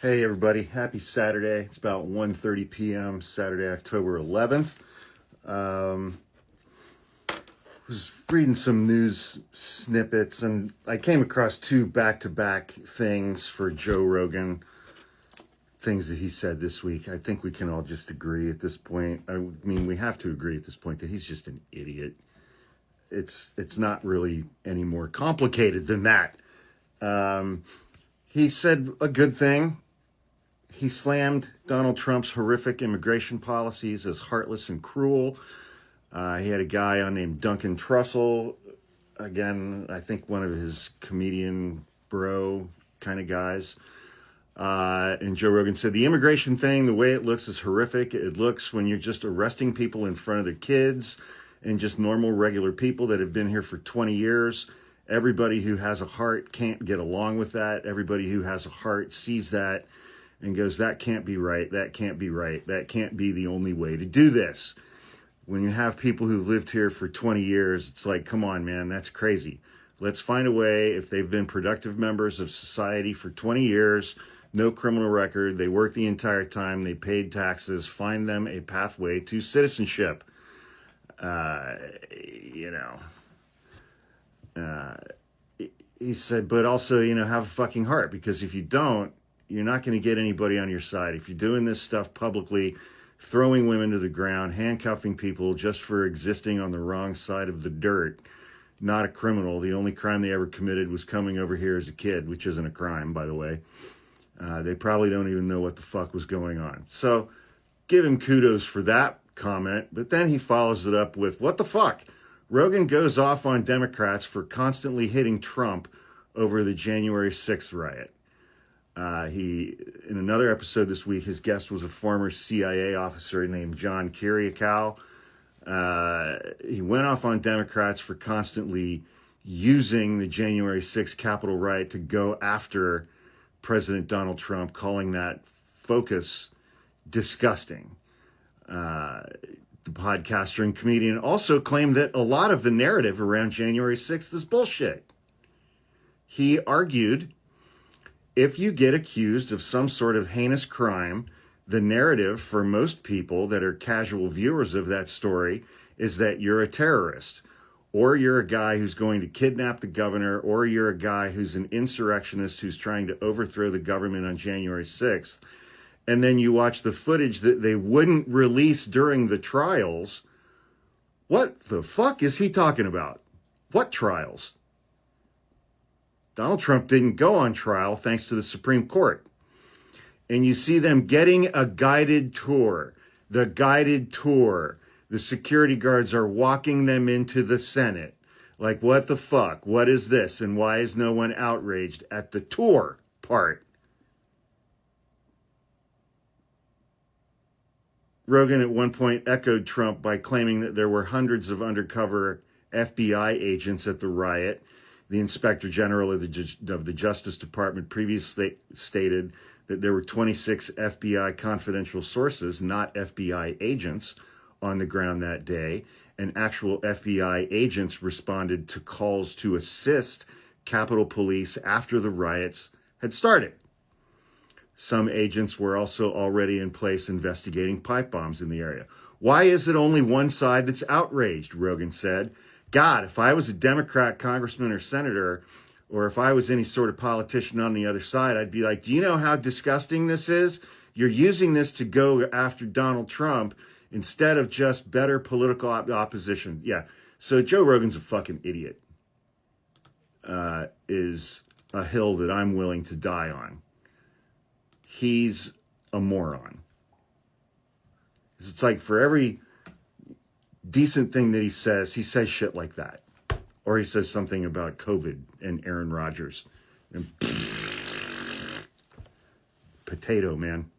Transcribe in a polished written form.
Hey everybody, happy Saturday. It's about 1:30 p.m. Saturday, October 11th. Was reading some news snippets and I came across two back-to-back things for Joe Rogan, things that he said this week. I think we can all just agree at this point. I mean, we have to agree at this point that he's just an idiot. It's not really any more complicated than that. He said a good thing. He slammed Donald Trump's horrific immigration policies as heartless and cruel. He had a guy on named Duncan Trussell. Again, I think one of his comedian bro kind of guys. And Joe Rogan said, the immigration thing, the way it looks is horrific. It looks when you're just arresting people in front of their kids and just normal, regular people that have been here for 20 years. Everybody who has a heart can't get along with that. Everybody who has a heart sees that and goes, that can't be right, that can't be right, that can't be the only way to do this. When you have people who've lived here for 20 years, it's like, come on, man, that's crazy. Let's find a way, if they've been productive members of society for 20 years, no criminal record, they worked the entire time, they paid taxes, find them a pathway to citizenship. He said, but also, have a fucking heart, because if you don't, you're not going to get anybody on your side. If you're doing this stuff publicly, throwing women to the ground, handcuffing people just for existing on the wrong side of the dirt, not a criminal. The only crime they ever committed was coming over here as a kid, which isn't a crime, by the way. They probably don't even know what the fuck was going on. So give him kudos for that comment. But then he follows it up with, what the fuck? Rogan goes off on Democrats for constantly hitting Trump over the January 6th riot. In another episode this week, his guest was a former CIA officer named John Kiriakou. He went off on Democrats for constantly using the January 6th Capitol riot to go after President Donald Trump, calling that focus disgusting. The podcaster and comedian also claimed that a lot of the narrative around January 6th is bullshit. He argued, if you get accused of some sort of heinous crime, the narrative for most people that are casual viewers of that story is that you're a terrorist, or you're a guy who's going to kidnap the governor, or you're a guy who's an insurrectionist who's trying to overthrow the government on January 6th. And then you watch the footage that they wouldn't release during the trials. What the fuck is he talking about? What trials? Donald Trump didn't go on trial thanks to the Supreme Court. And you see them getting a guided tour. The guided tour. The security guards are walking them into the Senate. Like, what the fuck? What is this? And why is no one outraged at the tour part? Rogan at one point echoed Trump by claiming that there were hundreds of undercover FBI agents at the riot. The Inspector General of the Justice Department previously stated that there were 26 FBI confidential sources, not FBI agents, on the ground that day, and actual FBI agents responded to calls to assist Capitol Police after the riots had started. Some agents were also already in place investigating pipe bombs in the area. Why is it only one side that's outraged? Rogan said. God, if I was a Democrat congressman or senator, or if I was any sort of politician on the other side, I'd be like, do you know how disgusting this is? You're using this to go after Donald Trump instead of just better political opposition. Yeah, so Joe Rogan's a fucking idiot, is a hill that I'm willing to die on. He's a moron. It's like for every decent thing that he says shit like that. Or he says something about COVID and Aaron Rodgers. And potato, man.